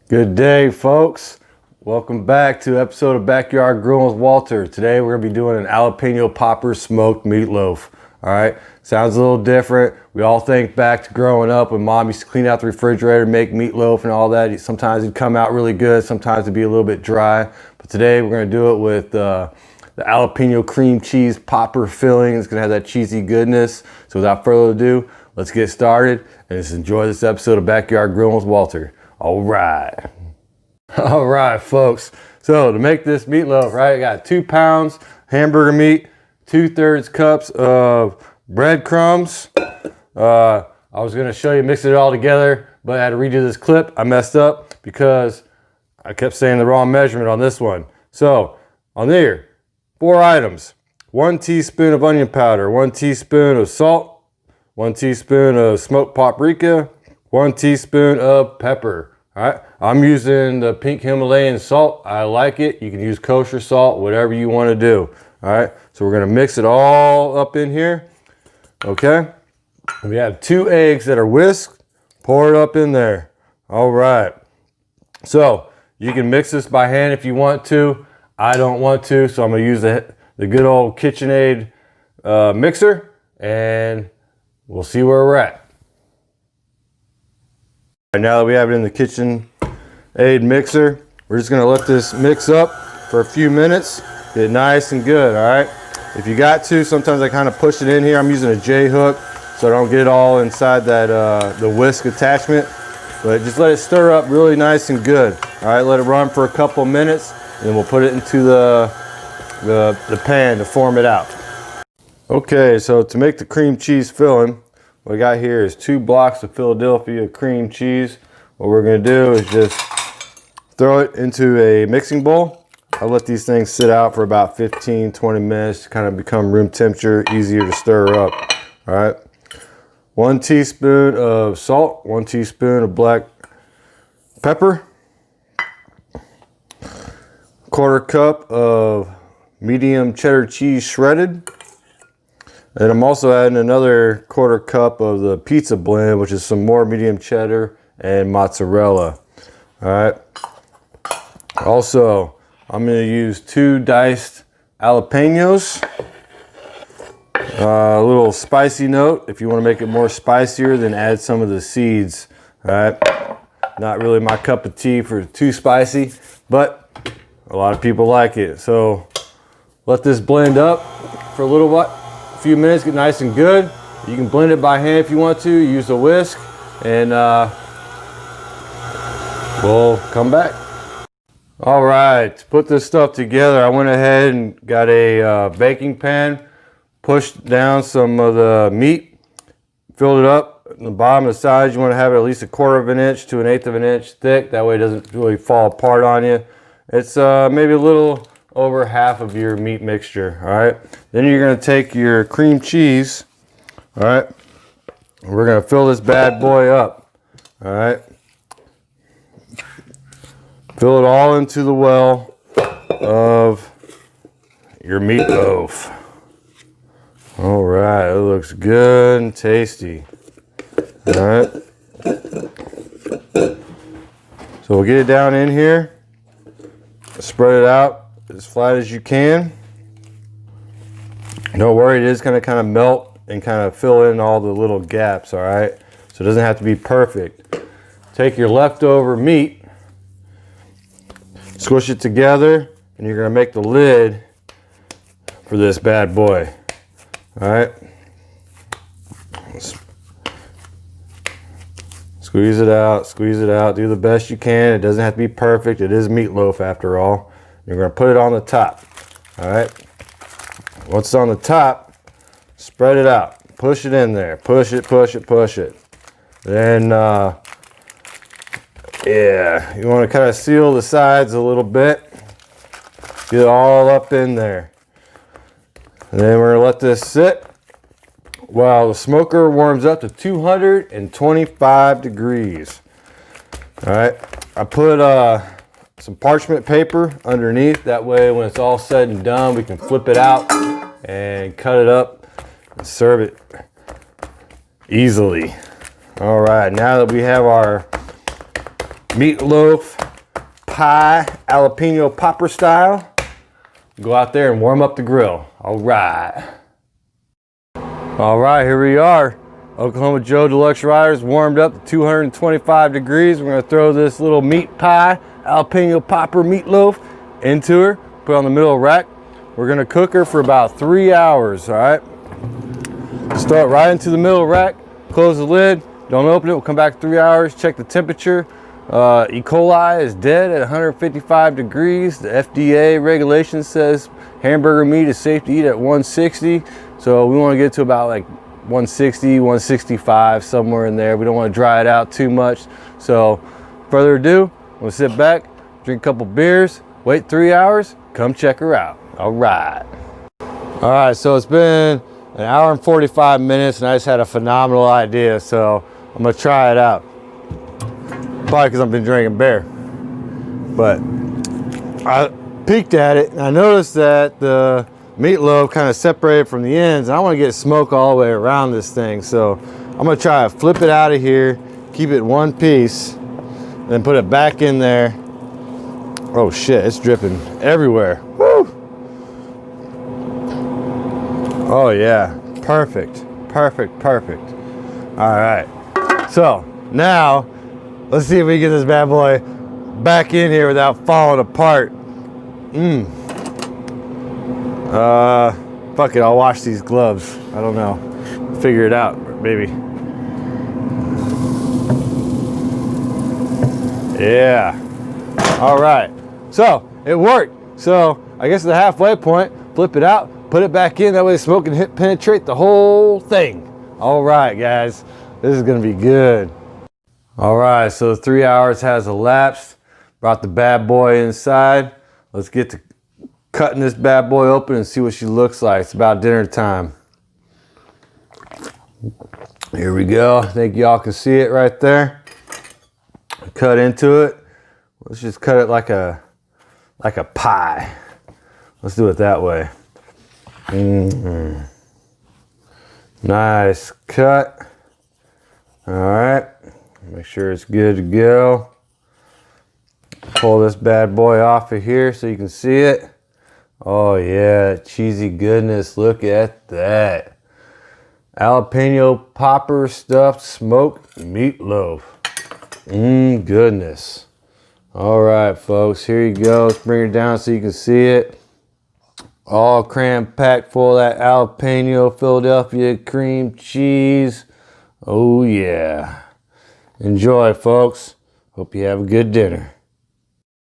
Good day, folks. Welcome back to episode of Backyard Grilling with Walter. Today we're gonna be doing an jalapeno popper smoked meatloaf. All right, sounds a little different. We all think back to growing up when mom used to clean out the refrigerator, make meatloaf and all that. Sometimes it'd come out really good, sometimes it'd be a little bit dry. But today we're gonna do it with the jalapeno cream cheese popper filling. It's gonna have that cheesy goodness. So without further ado, let's get started and just enjoy this episode of Backyard Grilling with Walter. All right, folks. So to make this meatloaf, right, I got 2 pounds hamburger meat, 2/3 cups of breadcrumbs. I was gonna show you mixing it all together, but I had to redo this clip. I messed up because I kept saying the wrong measurement on this one. So on there, 4 items: 1 teaspoon of onion powder, 1 teaspoon of salt, 1 teaspoon of smoked paprika, 1 teaspoon of pepper. All right, I'm using the pink Himalayan salt. I like it. You can use kosher salt, whatever you want to do. All right, so we're gonna mix it all up in here. Okay, we have 2 eggs that are whisked. Pour it up in there. All right, so you can mix this by hand if you want to. I don't want to, so I'm gonna use the good old KitchenAid mixer, and we'll see where we're at. Now that we have it in the KitchenAid mixer, we're just gonna let this mix up for a few minutes, get it nice and good. All right, if you got to, sometimes I kind of push it in here. I'm using a J hook so I don't get it all inside that the whisk attachment, but just let it stir up really nice and good. All right, let it run for a couple minutes, and then we'll put it into the pan to form it out. Okay, so to make the cream cheese filling, what I got here is 2 blocks of Philadelphia cream cheese. What we're gonna do is just throw it into a mixing bowl. I'll let these things sit out for about 15-20 minutes to kind of become room temperature, easier to stir up. All right, 1 teaspoon of salt, 1 teaspoon of black pepper, 1/4 cup of medium cheddar cheese shredded. And I'm also adding another 1/4 cup of the pizza blend, which is some more medium cheddar and mozzarella. All right. Also, I'm going to use 2 diced jalapenos. A little spicy note. If you want to make it more spicier, then add some of the seeds. All right. Not really my cup of tea for too spicy, but a lot of people like it. So let this blend up for a little while. Few minutes, get nice and good. You can blend it by hand if you want to. Use a whisk, and we'll come back. All right, to put this stuff together, I went ahead and got a baking pan, pushed down some of the meat, filled it up. On the bottom and the sides, you want to have it at least 1/4 of an inch to 1/8 of an inch thick. That way it doesn't really fall apart on you. It's maybe a little over half of your meat mixture. All right, then you're going to take your cream cheese. All right, we're going to fill this bad boy up. All right, fill it all into the well of your meatloaf. All right, it looks good and tasty. All right, so we'll get it down in here, spread it out as flat as you can. Don't worry, it is going to kind of melt and kind of fill in all the little gaps. All right, so it doesn't have to be perfect. Take your leftover meat, squish it together, and you're going to make the lid for this bad boy. All right, squeeze it out, do the best you can. It doesn't have to be perfect. It is meatloaf after all. You're going to put it on the top. All right, once it's on the top, spread it out, push it in there, push it. Then yeah, you want to kind of seal the sides a little bit, get it all up in there. And then we're going to let this sit while the smoker warms up to 225 degrees. All right, I put some parchment paper underneath. That way when it's all said and done, we can flip it out and cut it up and serve it easily. All right, now that we have our meatloaf pie, jalapeno popper style. Go out there and warm up the grill. All right. All right, here we are. Oklahoma Joe Deluxe Riders warmed up to 225 degrees. We're gonna throw this little meat pie, jalapeno popper meatloaf into her, put it on the middle of the rack. We're gonna cook her for about 3 hours, all right? Start right into the middle of the rack, close the lid, don't open it, we'll come back 3 hours, check the temperature. E. coli is dead at 155 degrees. The FDA regulation says hamburger meat is safe to eat at 160. So we wanna get to about like 160, 165, somewhere in there. We don't want to dry it out too much. So further ado, we'll sit back, drink a couple beers, wait 3 hours, come check her out. All right. All right, so it's been an hour and 45 minutes and I just had a phenomenal idea. So I'm gonna try it out. Probably because I've been drinking beer. But I peeked at it and I noticed that the meatloaf kind of separated from the ends, and I want to get smoke all the way around this thing. So I'm gonna try to flip it out of here, keep it one piece, then put it back in there. Oh shit, it's dripping everywhere. Woo! Oh yeah, perfect, perfect, perfect. All right, so now let's see if we can get this bad boy back in here without falling apart. Fuck it, I'll wash these gloves. I don't know. Figure it out, maybe. Yeah. All right. So, it worked. So, I guess at the halfway point, flip it out, put it back in. That way the smoke can penetrate the whole thing. All right, guys. This is going to be good. All right, so 3 hours has elapsed. Brought the bad boy inside. Let's get to cutting this bad boy open and see what she looks like. It's about dinner time. Here we go. I think y'all can see it right there. Cut into it. Let's just cut it like a pie. Let's do it that way. Nice cut. All right. Make sure it's good to go. Pull this bad boy off of here so you can see it. Oh yeah, cheesy goodness, look at that. Jalapeno popper stuffed smoked meatloaf. Goodness. All right, folks, here you go. Let's bring it down so you can see it. All cram-packed full of that jalapeno Philadelphia cream cheese. Oh yeah. Enjoy, folks. Hope you have a good dinner.